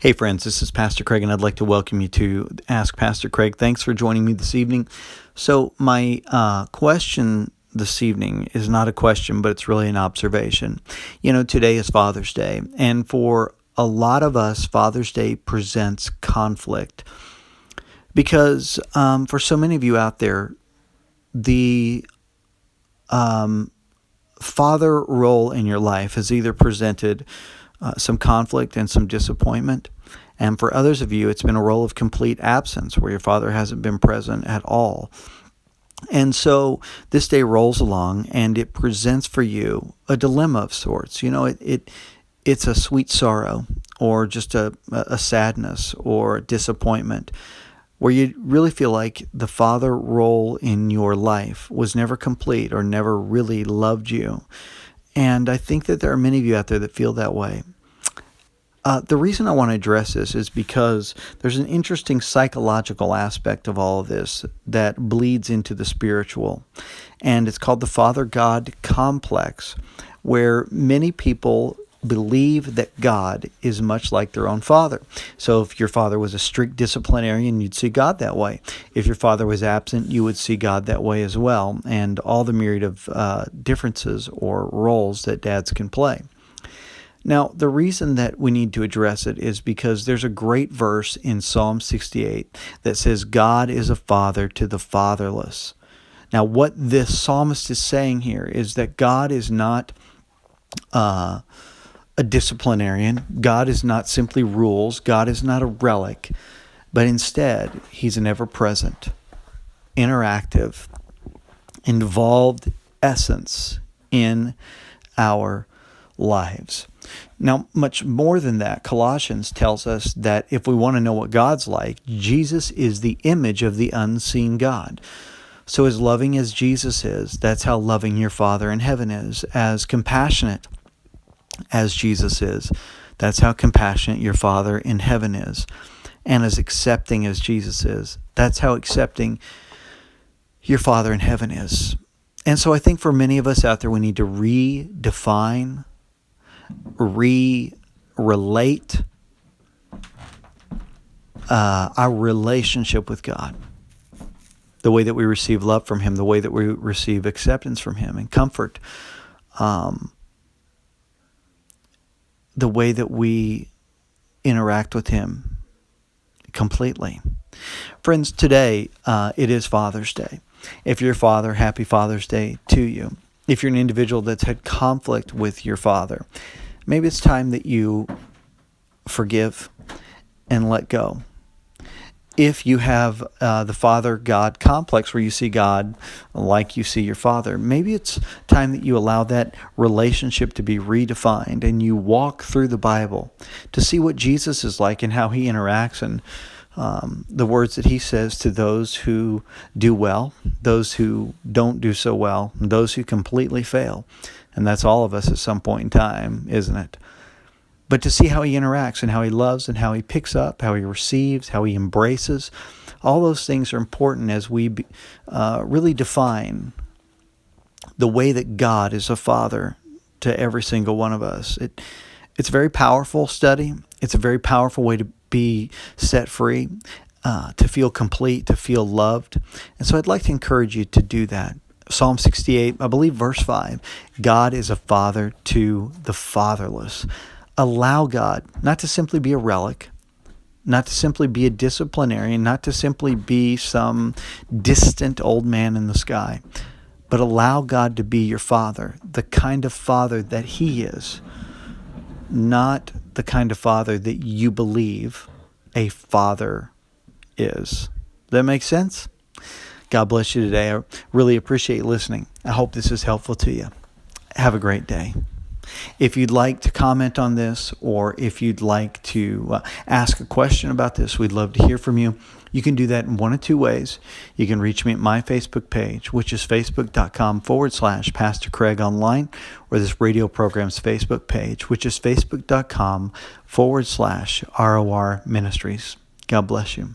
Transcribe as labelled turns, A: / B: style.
A: Hey friends, this is Pastor Craig, and I'd like to welcome you to Ask Pastor Craig. Thanks for joining me this evening. So my question this evening is not a question, but it's really an observation. Today is Father's Day, and for a lot of us, Father's Day presents conflict because for so many of you out there, the father role in your life has either presented some conflict and some disappointment. And for others of you, it's been a role of complete absence where your father hasn't been present at all. And so this day rolls along and it presents for you a dilemma of sorts. It's a sweet sorrow or just a sadness or a disappointment where you really feel like the father role in your life was never complete or never really loved you. And I think that there are many of you out there that feel that way. The reason I want to address this is because there's an interesting psychological aspect of all of this that bleeds into the spiritual. And it's called the Father-God complex, where many people believe that God is much like their own father. So if your father was a strict disciplinarian, you'd see God that way. If your father was absent, you would see God that way as well, and all the myriad of differences or roles that dads can play. Now, the reason that we need to address it is because there's a great verse in Psalm 68 that says, God is a father to the fatherless. Now, what this psalmist is saying here is that God is not a disciplinarian. God is not simply rules. God is not a relic, but instead, he's an ever-present, interactive, involved essence in our lives. Now, much more than that, Colossians tells us that if we want to know what God's like, Jesus is the image of the unseen God. So as loving as Jesus is, that's how loving your Father in heaven is. As compassionate as Jesus is, that's how compassionate your Father in heaven is. And as accepting as Jesus is, that's how accepting your Father in heaven is. And so I think for many of us out there, we need to redefine, relate our relationship with God. The way that we receive love from Him, the way that we receive acceptance from Him and comfort. The way that we interact with Him completely. Friends, today it is Father's Day. If you're a father, happy Father's Day to you. If you're an individual that's had conflict with your father, maybe it's time that you forgive and let go. If you have the Father-God complex where you see God like you see your father, maybe it's time that you allow that relationship to be redefined and you walk through the Bible to see what Jesus is like and how He interacts and the words that He says to those who do well, those who don't do so well, and those who completely fail. And that's all of us at some point in time, isn't it? But to see how He interacts and how He loves and how He picks up, how He receives, how He embraces, all those things are important as we really define the way that God is a father to every single one of us. It's a very powerful study. It's a very powerful way to be set free, to feel complete, to feel loved. And so I'd like to encourage you to do that. Psalm 68, I believe verse 5, God is a father to the fatherless. Allow God not to simply be a relic, not to simply be a disciplinarian, not to simply be some distant old man in the sky, but allow God to be your father, the kind of father that He is, not the kind of father that you believe a father is. Does that make sense? God bless you today. I really appreciate listening. I hope this is helpful to you. Have a great day. If you'd like to comment on this or if you'd like to ask a question about this, we'd love to hear from you. You can do that in one of two ways. You can reach me at my Facebook page, which is facebook.com/Pastor Craig Online, or this radio program's Facebook page, which is facebook.com/ROR Ministries. God bless you.